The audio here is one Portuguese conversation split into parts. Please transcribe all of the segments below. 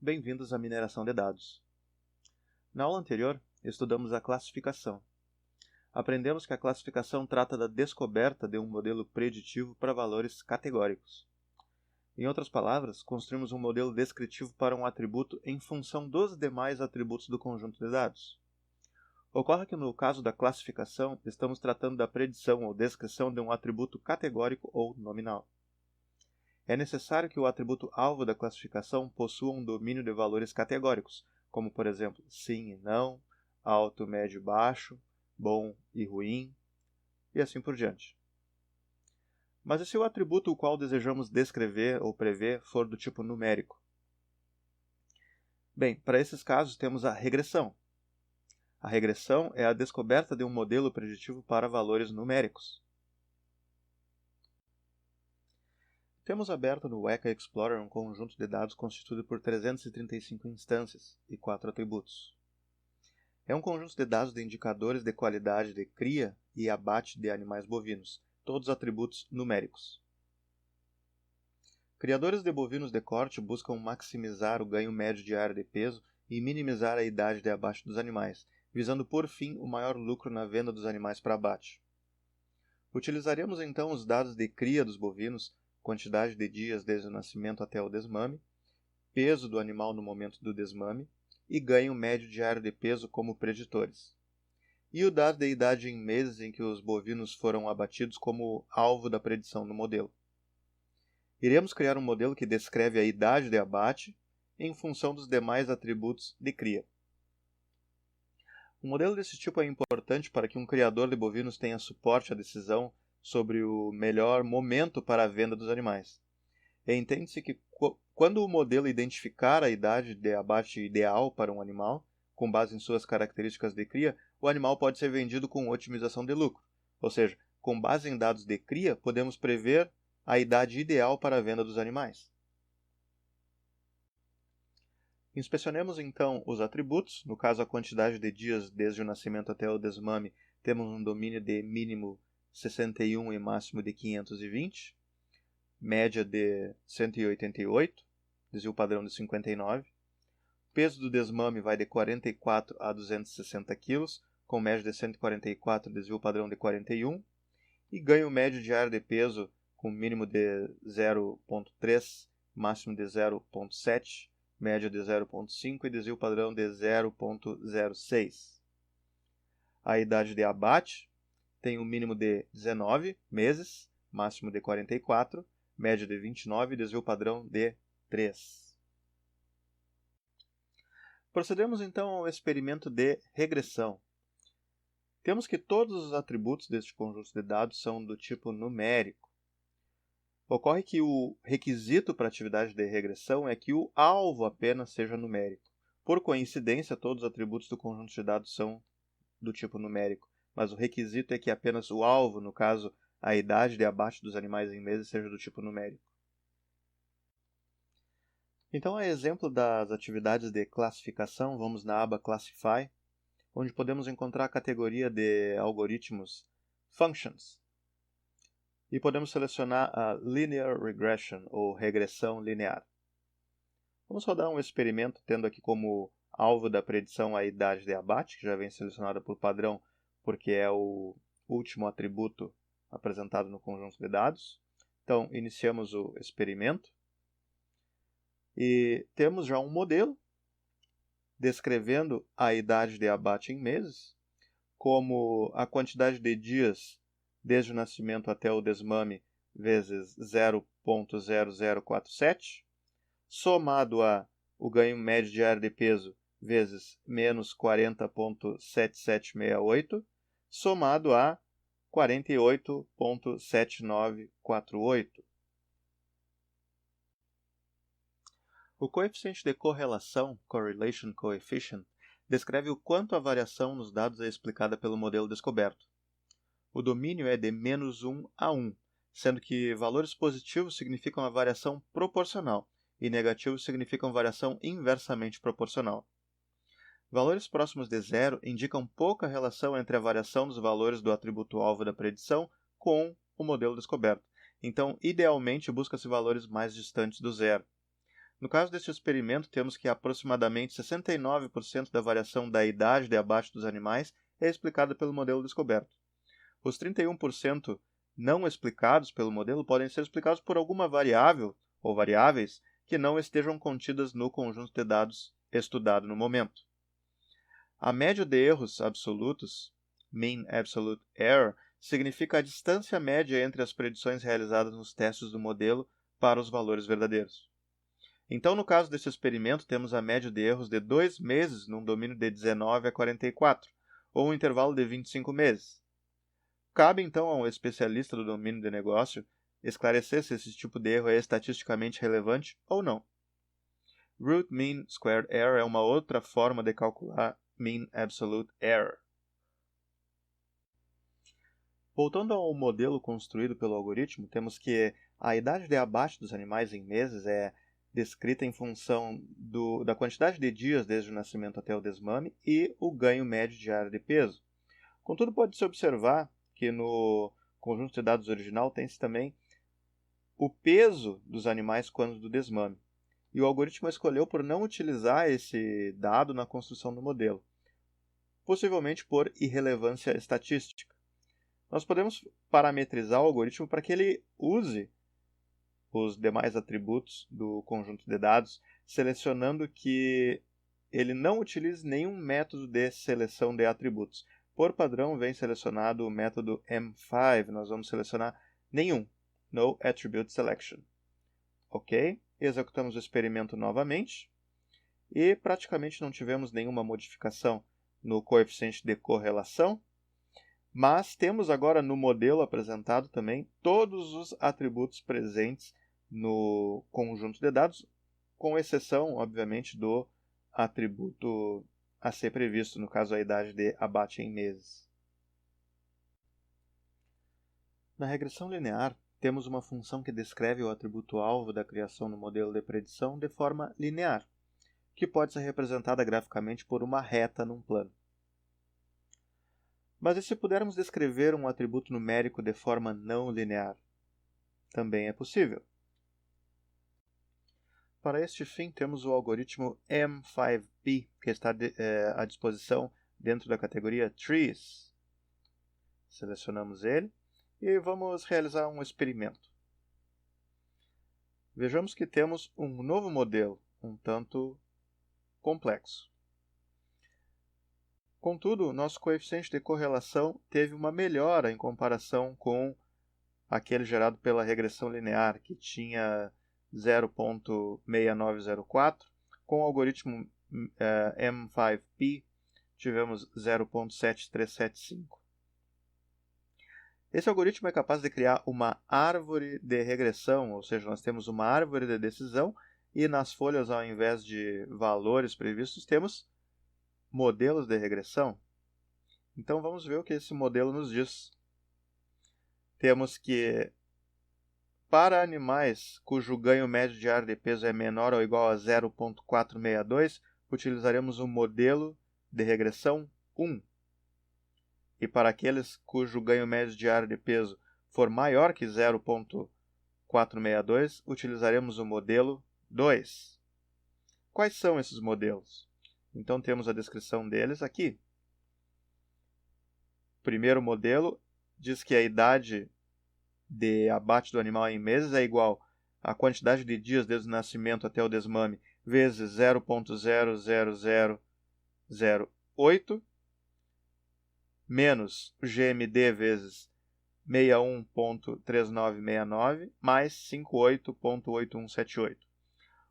Bem-vindos à mineração de dados. Na aula anterior, estudamos a classificação. Aprendemos que a classificação trata da descoberta de um modelo preditivo para valores categóricos. Em outras palavras, construímos um modelo descritivo para um atributo em função dos demais atributos do conjunto de dados. Ocorre que no caso da classificação, estamos tratando da predição ou descrição de um atributo categórico ou nominal. É necessário que o atributo alvo da classificação possua um domínio de valores categóricos, como por exemplo, sim e não, alto, médio e baixo, bom e ruim, e assim por diante. Mas e se o atributo o qual desejamos descrever ou prever for do tipo numérico? Bem, para esses casos temos a regressão. A regressão é a descoberta de um modelo preditivo para valores numéricos. Temos aberto no Weka Explorer um conjunto de dados constituído por 335 instâncias e 4 atributos. É um conjunto de dados de indicadores de qualidade de cria e abate de animais bovinos, todos atributos numéricos. Criadores de bovinos de corte buscam maximizar o ganho médio diário de peso e minimizar a idade de abate dos animais, visando por fim o maior lucro na venda dos animais para abate. Utilizaremos então os dados de cria dos bovinos, quantidade de dias desde o nascimento até o desmame, peso do animal no momento do desmame e ganho médio diário de peso como preditores. E o dado de idade em meses em que os bovinos foram abatidos como alvo da predição do modelo. Iremos criar um modelo que descreve a idade de abate em função dos demais atributos de cria. Um modelo desse tipo é importante para que um criador de bovinos tenha suporte à decisão sobre o melhor momento para a venda dos animais. Entende-se que quando o modelo identificar a idade de abate ideal para um animal, com base em suas características de cria, o animal pode ser vendido com otimização de lucro. Ou seja, com base em dados de cria, podemos prever a idade ideal para a venda dos animais. Inspecionemos então os atributos. No caso, a quantidade de dias desde o nascimento até o desmame, temos um domínio de mínimo 61 e máximo de 520, média de 188, desvio padrão de 59. Peso do desmame vai de 44 a 260 kg, com média de 144, desvio padrão de 41. E ganho médio diário de peso com mínimo de 0,3, máximo de 0,7, média de 0,5 e desvio padrão de 0,06. A idade de abate tem um mínimo de 19 meses, máximo de 44, média de 29 e desvio padrão de 3. Procedemos então ao experimento de regressão. Temos que todos os atributos deste conjunto de dados são do tipo numérico. Ocorre que o requisito para a atividade de regressão é que o alvo apenas seja numérico. Por coincidência, todos os atributos do conjunto de dados são do tipo numérico, mas o requisito é que apenas o alvo, no caso, a idade de abate dos animais em meses, seja do tipo numérico. Então, a exemplo das atividades de classificação, vamos na aba Classify, onde podemos encontrar a categoria de algoritmos Functions. E podemos selecionar a Linear Regression, ou regressão linear. Vamos rodar um experimento, tendo aqui como alvo da predição a idade de abate, que já vem selecionada por padrão, porque é o último atributo apresentado no conjunto de dados. Então, iniciamos o experimento. E temos já um modelo descrevendo a idade de abate em meses, como a quantidade de dias desde o nascimento até o desmame vezes 0,0047, somado a o ganho médio diário de peso vezes menos 40,7768, somado a 48,7948. O coeficiente de correlação, Correlation Coefficient, descreve o quanto a variação nos dados é explicada pelo modelo descoberto. O domínio é de menos 1 a 1, sendo que valores positivos significam a variação proporcional e negativos significam variação inversamente proporcional. Valores próximos de zero indicam pouca relação entre a variação dos valores do atributo-alvo da predição com o modelo descoberto. Então, idealmente, busca-se valores mais distantes do zero. No caso deste experimento, temos que aproximadamente 69% da variação da idade de abate dos animais é explicada pelo modelo descoberto. Os 31% não explicados pelo modelo podem ser explicados por alguma variável ou variáveis que não estejam contidas no conjunto de dados estudado no momento. A média de erros absolutos, Mean Absolute Error, significa a distância média entre as predições realizadas nos testes do modelo para os valores verdadeiros. Então, no caso desse experimento, temos a média de erros de 2 meses num domínio de 19 a 44, ou um intervalo de 25 meses. Cabe, então, a um especialista do domínio de negócio esclarecer se esse tipo de erro é estatisticamente relevante ou não. Root Mean Squared Error é uma outra forma de calcular Mean Absolute Error. Voltando ao modelo construído pelo algoritmo, temos que a idade de abate dos animais em meses é descrita em função da quantidade de dias desde o nascimento até o desmame e o ganho médio diário de peso. Contudo, pode-se observar que no conjunto de dados original tem-se também o peso dos animais quando do desmame. E o algoritmo escolheu por não utilizar esse dado na construção do modelo, possivelmente por irrelevância estatística. Nós podemos parametrizar o algoritmo para que ele use os demais atributos do conjunto de dados, selecionando que ele não utilize nenhum método de seleção de atributos. Por padrão, vem selecionado o método M5, nós vamos selecionar nenhum, No Attribute Selection. Ok, executamos o experimento novamente e praticamente não tivemos nenhuma modificação no coeficiente de correlação, mas temos agora no modelo apresentado também todos os atributos presentes no conjunto de dados, com exceção, obviamente, do atributo a ser previsto, no caso a idade de abate em meses. Na regressão linear, temos uma função que descreve o atributo-alvo da criação no modelo de predição de forma linear, que pode ser representada graficamente por uma reta num plano. Mas e se pudermos descrever um atributo numérico de forma não linear? Também é possível. Para este fim, temos o algoritmo M5P, que está à disposição dentro da categoria Trees. Selecionamos ele e vamos realizar um experimento. Vejamos que temos um novo modelo, um tanto complexo. Contudo, nosso coeficiente de correlação teve uma melhora em comparação com aquele gerado pela regressão linear, que tinha 0.6904. Com o algoritmo M5P, tivemos 0.7375. Esse algoritmo é capaz de criar uma árvore de regressão, ou seja, nós temos uma árvore de decisão e nas folhas, ao invés de valores previstos, temos modelos de regressão. Então vamos ver o que esse modelo nos diz. Temos que, para animais cujo ganho médio diário de peso é menor ou igual a 0.462, utilizaremos o modelo de regressão 1. E para aqueles cujo ganho médio diário de peso for maior que 0.462, utilizaremos o modelo 2. Quais são esses modelos? Então temos a descrição deles aqui. O primeiro modelo diz que a idade de abate do animal em meses é igual à quantidade de dias desde o nascimento até o desmame vezes 0.00008 menos o GMD vezes 61.3969 mais 58.8178.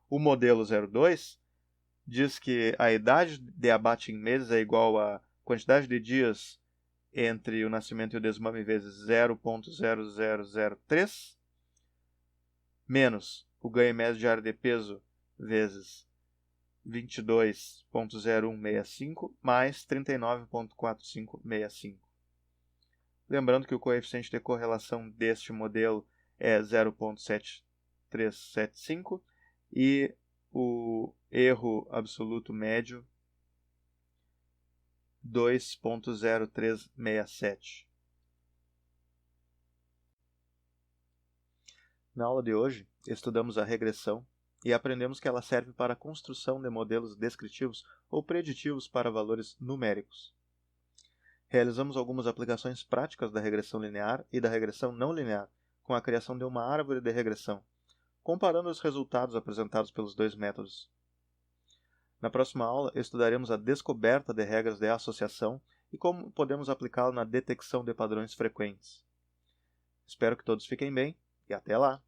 O modelo 02 diz que a idade de abate em meses é igual à quantidade de dias entre o nascimento e o desmame vezes 0.0003 menos o ganho médio diário de peso vezes 22.0165 mais 39.4565. Lembrando que o coeficiente de correlação deste modelo é 0.7375 e o erro absoluto médio 2.0367. Na aula de hoje, estudamos a regressão e aprendemos que ela serve para a construção de modelos descritivos ou preditivos para valores numéricos. Realizamos algumas aplicações práticas da regressão linear e da regressão não linear, com a criação de uma árvore de regressão, comparando os resultados apresentados pelos dois métodos. Na próxima aula, estudaremos a descoberta de regras de associação e como podemos aplicá-la na detecção de padrões frequentes. Espero que todos fiquem bem e até lá!